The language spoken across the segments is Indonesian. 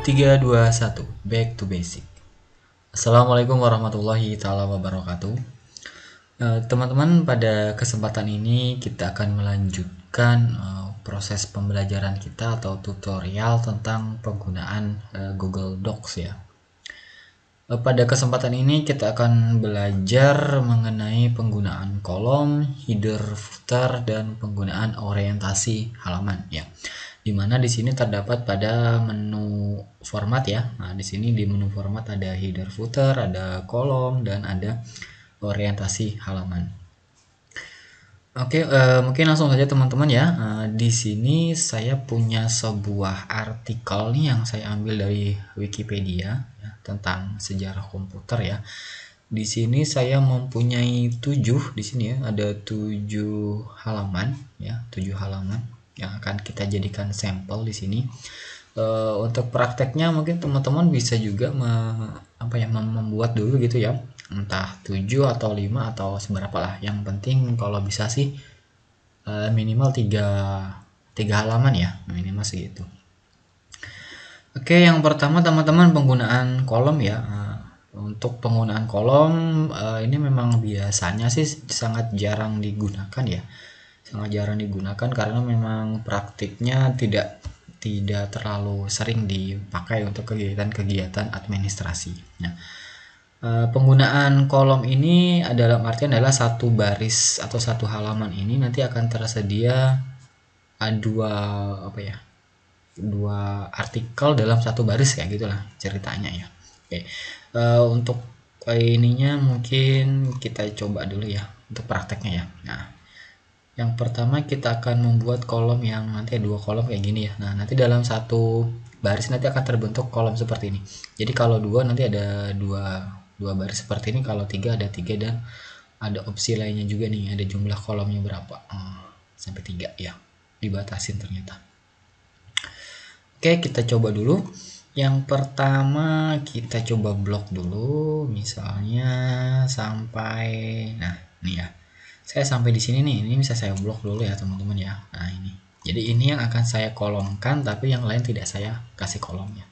3, 2, 1, back to basic. Assalamualaikum warahmatullahi taala wabarakatuh. Teman-teman, pada kesempatan ini kita akan melanjutkan proses pembelajaran kita atau tutorial tentang penggunaan Google Docs ya. Pada kesempatan ini kita akan belajar mengenai penggunaan kolom, header, footer, dan penggunaan orientasi halaman ya. Dimana di sini terdapat pada menu format ya. Nah, di sini di menu format ada header, footer, ada kolom, dan ada orientasi halaman. Oke, mungkin langsung saja teman-teman ya. Di sini saya punya sebuah artikel nih yang saya ambil dari Wikipedia ya, tentang sejarah komputer ya. Di sini saya mempunyai 7 di sini ya, ada 7 halaman ya, 7 halaman yang akan kita jadikan sampel di sini. Untuk prakteknya mungkin teman-teman bisa juga membuat dulu gitu ya, entah 7 atau 5 atau seberapa lah, yang penting kalau bisa sih minimal 3 halaman ya, minimal segitu. Oke, yang pertama teman-teman penggunaan kolom ya. Untuk penggunaan kolom ini memang biasanya sih sangat jarang digunakan ya, sangat jarang digunakan karena memang praktiknya tidak terlalu sering dipakai untuk kegiatan-kegiatan administrasi. Nah, penggunaan kolom ini dalam artian adalah satu baris atau satu halaman ini nanti akan tersedia dua artikel dalam satu baris kayak gitulah ceritanya ya. Oke, untuk ininya mungkin kita coba dulu ya untuk prakteknya ya. Nah, yang pertama kita akan membuat kolom yang nanti 2 kolom kayak gini ya. Nah, nanti dalam satu baris nanti akan terbentuk kolom seperti ini. Jadi kalau 2 nanti ada dua baris seperti ini, kalau 3 ada 3, dan ada opsi lainnya juga nih, ada jumlah kolomnya berapa, sampai 3 ya, dibatasin ternyata. Oke, kita coba dulu. Yang pertama kita coba blok dulu, misalnya sampai, nah ini ya, saya sampai di sini nih, ini bisa saya blok dulu ya teman-teman ya. Nah ini, jadi ini yang akan saya kolomkan, tapi yang lain tidak saya kasih kolomnya.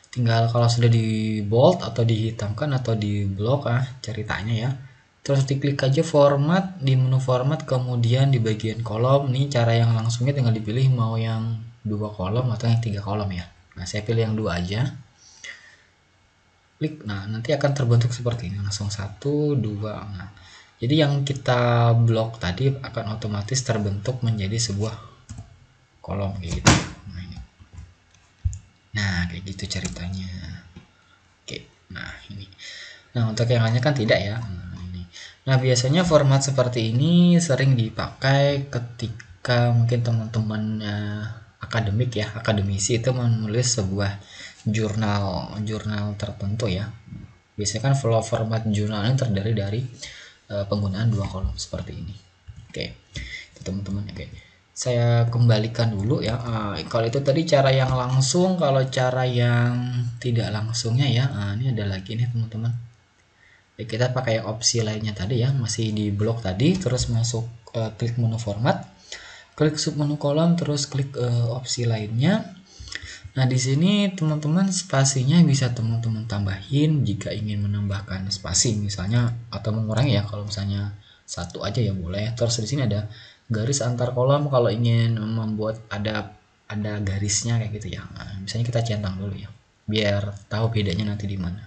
Tinggal kalau sudah di bold atau dihitamkan atau di blok ceritanya ya, terus diklik aja format di menu format, kemudian di bagian kolom nih, cara yang langsungnya tinggal dipilih mau yang 2 kolom atau yang 3 kolom ya. Nah, saya pilih yang 2 aja, klik. Nah, nanti akan terbentuk seperti ini, langsung 1, 2. Nah, jadi yang kita blok tadi akan otomatis terbentuk menjadi sebuah kolom kayak gitu. Nah, kayak gitu ceritanya. Oke, nah ini. Nah, untuk yang lainnya kan tidak ya. Nah, biasanya format seperti ini sering dipakai ketika mungkin teman-teman akademik ya, akademisi itu menulis sebuah jurnal tertentu ya. Biasanya kan flow format jurnalnya terdiri dari penggunaan 2 kolom seperti ini. Oke, teman-teman. Oke, saya kembalikan dulu ya. Kalau itu tadi cara yang langsung, kalau cara yang tidak langsungnya ya, ini ada lagi nih teman-teman. Kita pakai opsi lainnya tadi ya, masih di blok tadi, terus masuk klik menu format, klik sub menu kolom, terus klik opsi lainnya. Nah, di sini teman-teman spasinya bisa teman-teman tambahin jika ingin menambahkan spasi misalnya, atau mengurangi ya, kalau misalnya 1 aja ya boleh. Terus di sini ada garis antar kolom kalau ingin membuat ada garisnya kayak gitu ya. Nah, misalnya kita centang dulu ya biar tahu bedanya nanti di mana.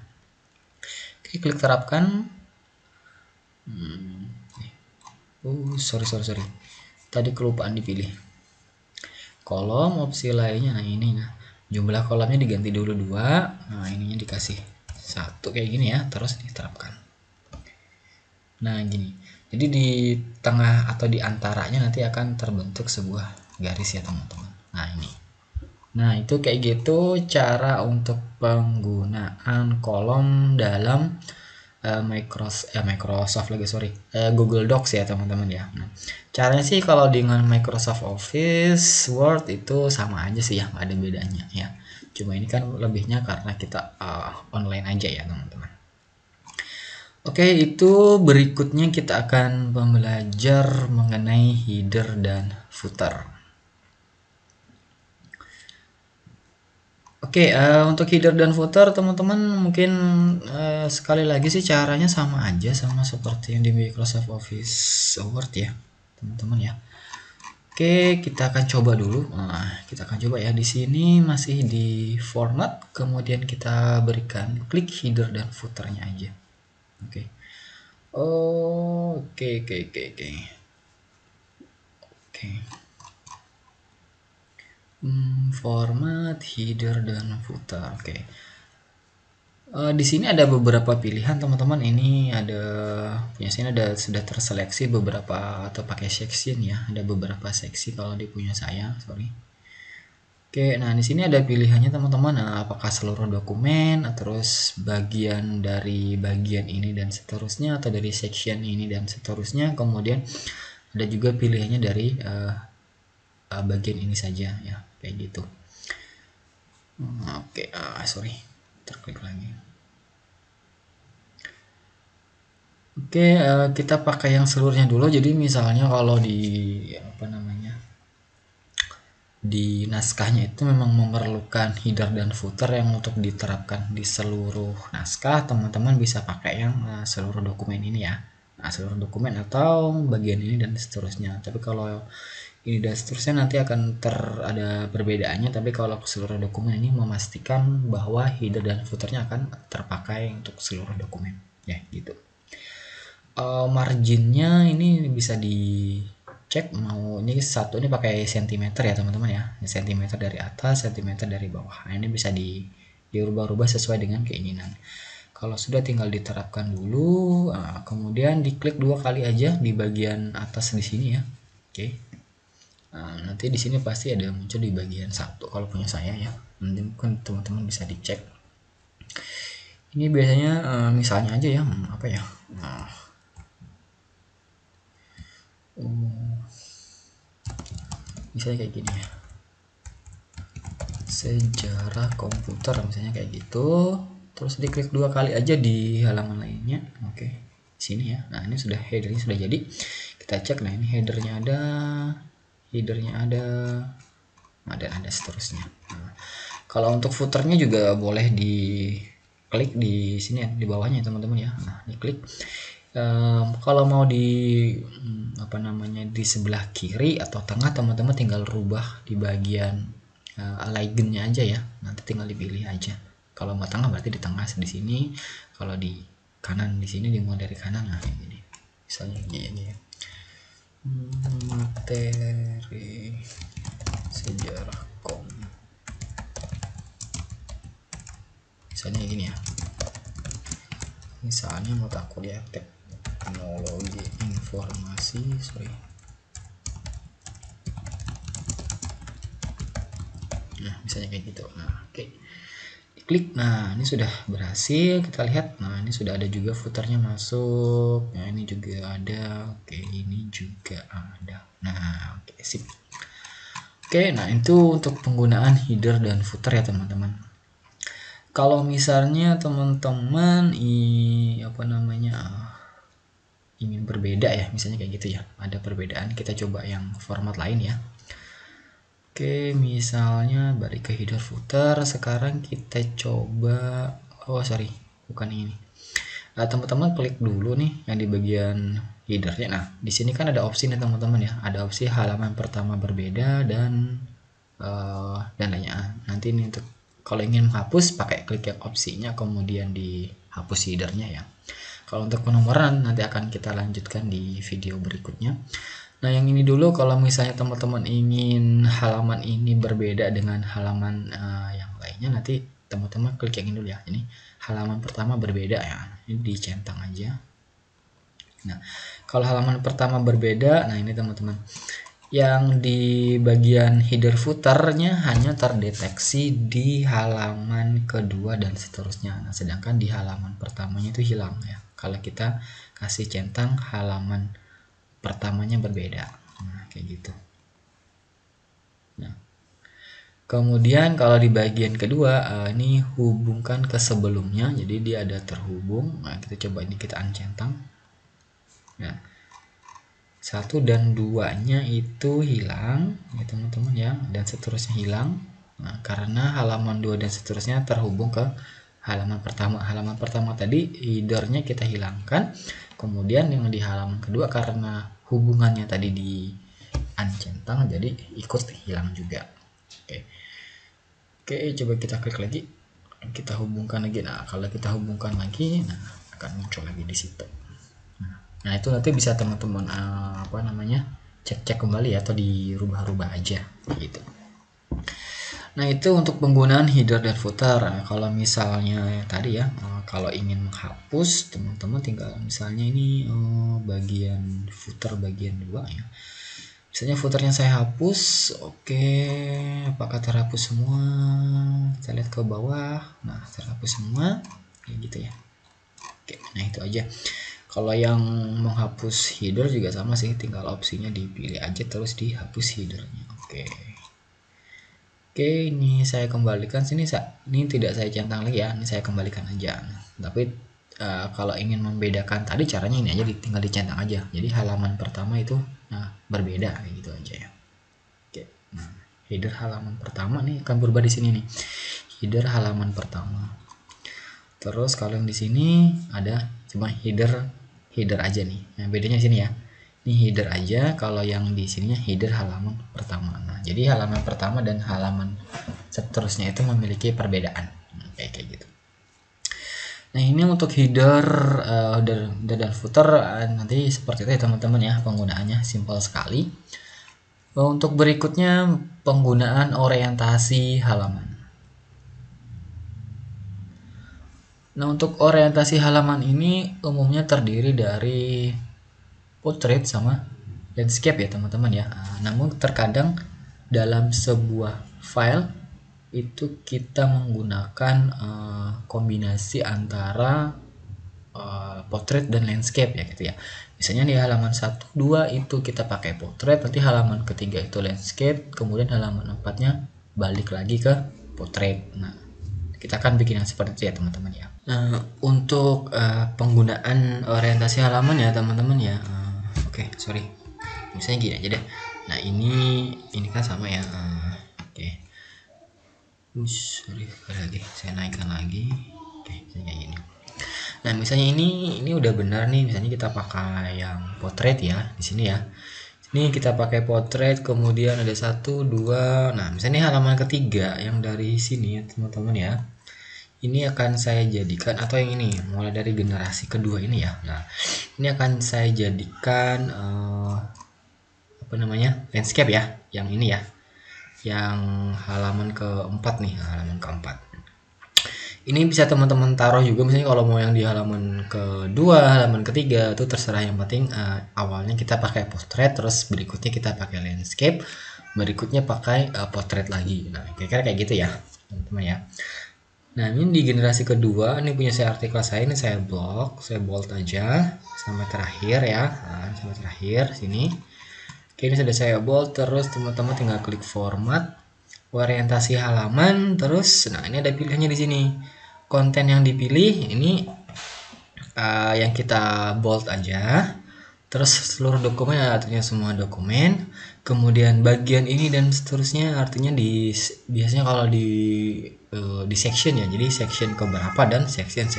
Oke, klik terapkan. Sorry, tadi kelupaan dipilih kolom. Opsi lainnya, nah ini, nah jumlah kolomnya diganti dulu 2, nah ininya dikasih 1 kayak gini ya, terus diterapkan. Nah gini, jadi di tengah atau di antaranya nanti akan terbentuk sebuah garis ya teman-teman. Nah ini, nah itu kayak gitu cara untuk penggunaan kolom dalam Microsoft Google Docs ya teman-teman ya. Nah, caranya sih kalau dengan Microsoft Office Word itu sama aja sih ya, nggak ada bedanya ya. Cuma ini kan lebihnya karena kita online aja ya teman-teman. Oke, itu berikutnya kita akan belajar mengenai header dan footer. Oke, untuk header dan footer teman-teman mungkin sekali lagi sih caranya sama aja sama seperti yang di Microsoft Office Word ya teman-teman ya. Oke, kita akan coba dulu. Nah, kita akan coba ya, di sini masih di format, kemudian kita berikan klik header dan footernya aja. Oke. Oke. Format header dan footer. Oke. Di sini ada beberapa pilihan teman-teman. Ini ada biasanya ada sudah terseleksi beberapa atau pakai section ya. Ada beberapa seksi kalau di punya saya, sorry. Oke, nah di sini ada pilihannya teman-teman. Nah, apakah seluruh dokumen, terus bagian dari bagian ini dan seterusnya, atau dari section ini dan seterusnya. Kemudian ada juga pilihannya dari bagian ini saja ya, kayak gitu. Oke, sorry, terklik lagi. Oke, kita pakai yang seluruhnya dulu. Jadi misalnya kalau di apa namanya, di naskahnya itu memang memerlukan header dan footer yang untuk diterapkan di seluruh naskah, teman-teman bisa pakai yang seluruh dokumen ini ya. Nah, seluruh dokumen atau bagian ini dan seterusnya. Tapi kalau ini dan seterusnya nanti akan ada perbedaannya. Tapi kalau seluruh dokumen ini memastikan bahwa header dan footernya akan terpakai untuk seluruh dokumen ya gitu. Marginnya ini bisa dicek, mau ini satu ini pakai sentimeter ya teman-teman ya, sentimeter dari atas, sentimeter dari bawah. Nah, ini bisa dirubah-rubah sesuai dengan keinginan. Kalau sudah tinggal diterapkan dulu, kemudian diklik 2 kali aja di bagian atas di sini ya. Oke. Nah, nanti di sini pasti ada muncul di bagian 1 kalau punya saya ya. Nanti mungkin teman-teman bisa dicek. Ini biasanya misalnya aja ya, apa ya? Nah, misalnya kayak gini ya, sejarah komputer misalnya kayak gitu, terus diklik 2 kali aja di halaman lainnya. Oke, sini ya. Nah, ini sudah headernya sudah jadi, kita cek. Nah, ini headernya ada, dan ada seterusnya. Nah, kalau untuk footernya juga boleh diklik di sini ya, di bawahnya teman-teman ya. Nah, diklik. Kalau mau di apa namanya, di sebelah kiri atau tengah, teman-teman tinggal rubah di bagian alignnya aja ya, nanti tinggal dipilih aja. Kalau mau tengah berarti di tengah di sini, kalau di kanan di sini dimulai dari kanan. Nah, ini misalnya gini ya, materi sejarah kom, misalnya gini ya, misalnya mau aku lihat teknologi informasi, sorry. Nah, misalnya kayak gitu. Nah, oke. Klik. Nah, ini sudah berhasil, kita lihat. Nah, ini sudah ada juga footernya masuk. Nah, ini juga ada. Oke, ini juga ada. Nah, oke, sip. Oke, nah itu untuk penggunaan header dan footer ya teman-teman. Kalau misalnya teman-teman apa namanya, ingin berbeda ya, misalnya kayak gitu ya, ada perbedaan, kita coba yang format lain ya. Oke, misalnya balik ke header footer, sekarang kita coba, oh sorry, bukan ini. Nah, teman-teman klik dulu nih yang di bagian headernya. Nah, di sini kan ada opsi nih teman-teman ya, ada opsi halaman pertama berbeda dan lainnya. Nanti ini untuk kalau ingin menghapus, pakai klik yang opsinya, kemudian dihapus headernya ya. Kalau untuk penomoran nanti akan kita lanjutkan di video berikutnya. Nah, yang ini dulu, kalau misalnya teman-teman ingin halaman ini berbeda dengan halaman yang lainnya, nanti teman-teman klik yang ini dulu ya. Ini halaman pertama berbeda ya. Ini dicentang aja. Nah, kalau halaman pertama berbeda, nah ini teman-teman, yang di bagian header footernya hanya terdeteksi di halaman kedua dan seterusnya. Nah, sedangkan di halaman pertamanya itu hilang ya, kalau kita kasih centang halaman pertamanya berbeda. Nah, kayak gitu. Nah, kemudian kalau di bagian kedua, ini hubungkan ke sebelumnya, jadi dia ada terhubung. Nah, kita coba ini, kita uncentang. Nah, 1 dan 2 nya itu hilang ya teman-teman ya, dan seterusnya hilang. Nah, karena halaman 2 dan seterusnya terhubung ke halaman pertama. Halaman pertama tadi headernya kita hilangkan, kemudian yang di halaman kedua karena hubungannya tadi di uncentang jadi ikut hilang juga. Oke, coba kita klik lagi, kita hubungkan lagi. Nah, kalau kita hubungkan lagi, nah akan muncul lagi di situ. Nah, itu nanti bisa teman-teman cek-cek kembali atau dirubah-rubah aja gitu. Nah, itu untuk penggunaan header dan footer. Nah, kalau misalnya tadi ya, kalau ingin menghapus, teman-teman tinggal misalnya ini bagian footer bagian 2 ya. Misalnya footernya saya hapus, oke, apakah terhapus semua? Kita lihat ke bawah, nah terhapus semua, kayak gitu ya. Oke, nah itu aja. Kalau yang menghapus header juga sama sih, tinggal opsinya dipilih aja terus dihapus headernya. Oke, ini saya kembalikan sini. Ini tidak saya centang lagi ya, ini saya kembalikan aja. Tapi kalau ingin membedakan tadi caranya ini aja, tinggal dicentang aja. Jadi halaman pertama itu berbeda kayak gitu aja ya. Oke, nah header halaman pertama nih akan berubah di sini nih. Header halaman pertama. Terus kalau yang di sini ada cuma header aja nih. Nah, bedanya sini ya. Ini header aja, kalau yang di sininya header halaman pertama. Nah, jadi halaman pertama dan halaman seterusnya itu memiliki perbedaan. Kayak gitu. Nah, ini untuk header dan footer nanti seperti itu ya teman-teman ya, penggunaannya simpel sekali. Untuk berikutnya penggunaan orientasi halaman. Nah, untuk orientasi halaman ini umumnya terdiri dari portrait sama landscape ya teman-teman ya. Namun terkadang dalam sebuah file itu kita menggunakan kombinasi antara portrait dan landscape ya gitu ya. Misalnya di halaman 1, 2 itu kita pakai portrait, nanti halaman ketiga itu landscape, kemudian halaman 4-nya balik lagi ke portrait. Nah, kita akan bikin yang seperti itu ya teman-teman ya. Nah, untuk penggunaan orientasi halaman ya teman-teman ya. Oke, sorry. Misalnya gini aja deh. Nah, ini kan sama ya. Oke. Sorry, lagi. Saya naikkan lagi. Oke, misalnya kayak gini. Nah, misalnya ini udah benar nih. Misalnya kita pakai yang portrait ya di sini ya. Ini kita pakai portrait, kemudian ada 1, 2. Nah, misalnya halaman ketiga yang dari sini ya teman-teman ya. Ini akan saya jadikan, atau yang ini mulai dari generasi kedua ini ya. Nah, ini akan saya jadikan landscape ya, yang ini ya, yang halaman keempat nih, halaman keempat. Ini bisa teman-teman taruh juga, misalnya kalau mau yang di halaman kedua, halaman ketiga itu terserah, yang penting awalnya kita pakai portrait, terus berikutnya kita pakai landscape, berikutnya pakai portrait lagi. Nah, kira-kira kayak gitu ya teman-teman ya. Nah, ini di generasi kedua, ini punya saya artikel saya, ini saya blok, saya bold aja sampai terakhir ya. Nah, sampai terakhir sini. Oke, ini sudah saya bold, terus teman-teman tinggal klik format, orientasi halaman, terus nah ini ada pilihannya di sini. Konten yang dipilih ini yang kita bold aja. Terus seluruh dokumen artinya semua dokumen. Kemudian bagian ini dan seterusnya artinya biasanya kalau di section ya. Jadi section keberapa dan section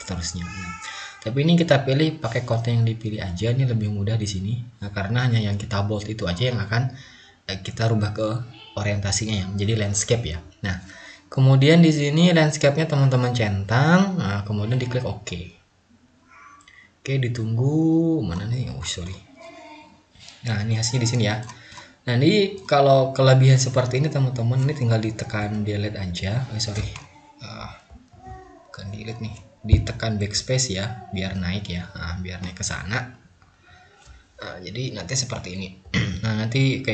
seterusnya. Nah, tapi ini kita pilih pakai konten yang dipilih aja, ini lebih mudah di sini. Nah, karena hanya yang kita bold itu aja yang akan kita rubah ke orientasinya ya, menjadi landscape ya. Nah, kemudian di sini landscape-nya teman-teman centang. Nah, kemudian diklik OK. Oke, ditunggu mana nih? Oh, sorry. Nah, ini hasilnya di sini ya. Nah, ini kalau kelebihan seperti ini teman-teman, ini tinggal ditekan delete aja. Bukan delete nih, ditekan backspace ya, biar naik ya. Nah, biar naik ke sana. Nah, jadi nanti seperti ini. Nah, nanti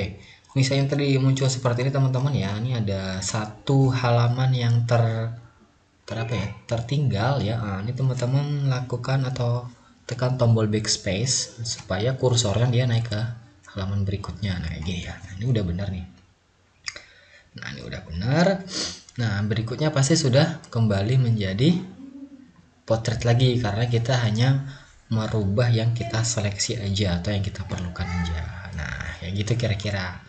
misalnya tadi muncul seperti ini teman-teman ya. Ini ada satu halaman yang tertinggal ya. Nah, ini teman-teman lakukan atau tekan tombol backspace supaya kursornya dia naik ke halaman berikutnya. Nah, kayak gini ya. Nah, ini udah benar nih. Nah, ini udah benar. Nah, berikutnya pasti sudah kembali menjadi portrait lagi karena kita hanya merubah yang kita seleksi aja atau yang kita perlukan aja. Nah, kayak gitu kira-kira.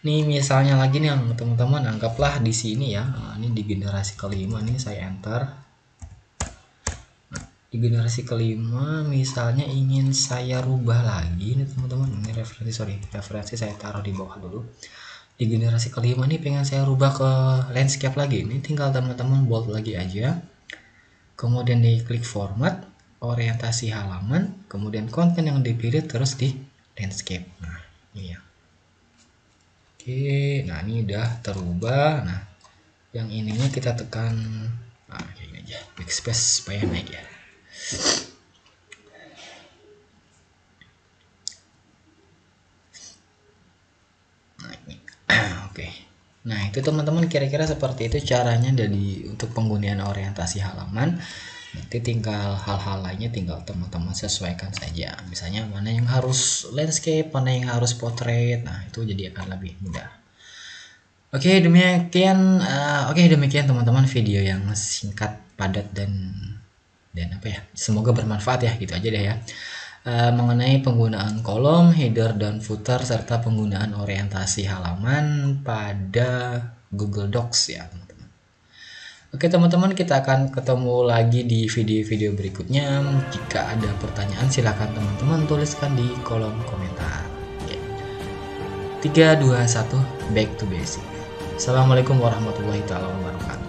Nih misalnya lagi nih yang teman-teman anggaplah di sini ya. Nah, ini di generasi kelima nih saya enter. Nah, di generasi kelima misalnya ingin saya rubah lagi nih teman-teman. Ini referensi saya taruh di bawah dulu. Di generasi kelima nih pengen saya rubah ke landscape lagi. Ini tinggal teman-teman bold lagi aja. Kemudian di klik format, orientasi halaman, kemudian konten yang dipilih terus di landscape. Nah, ini ya. Oke, nah ini udah terubah. Nah, yang ininya kita tekan kayak gini aja, backspace supaya naik ya. Nah, ini. Oke. Nah, itu teman-teman kira-kira seperti itu caranya dari untuk penggunaan orientasi halaman. Nanti tinggal hal-hal lainnya tinggal teman-teman sesuaikan saja. Misalnya mana yang harus landscape, mana yang harus portrait. Nah, itu jadi akan lebih mudah. Oke, demikian teman-teman video yang singkat, padat dan apa ya? Semoga bermanfaat ya, gitu aja deh ya. Mengenai penggunaan kolom, header dan footer serta penggunaan orientasi halaman pada Google Docs ya, teman-teman. Oke, teman-teman, kita akan ketemu lagi di video-video berikutnya. Jika ada pertanyaan silahkan teman-teman tuliskan di kolom komentar. Oke. 3, 2, 1, back to basic. Assalamualaikum warahmatullahi wabarakatuh.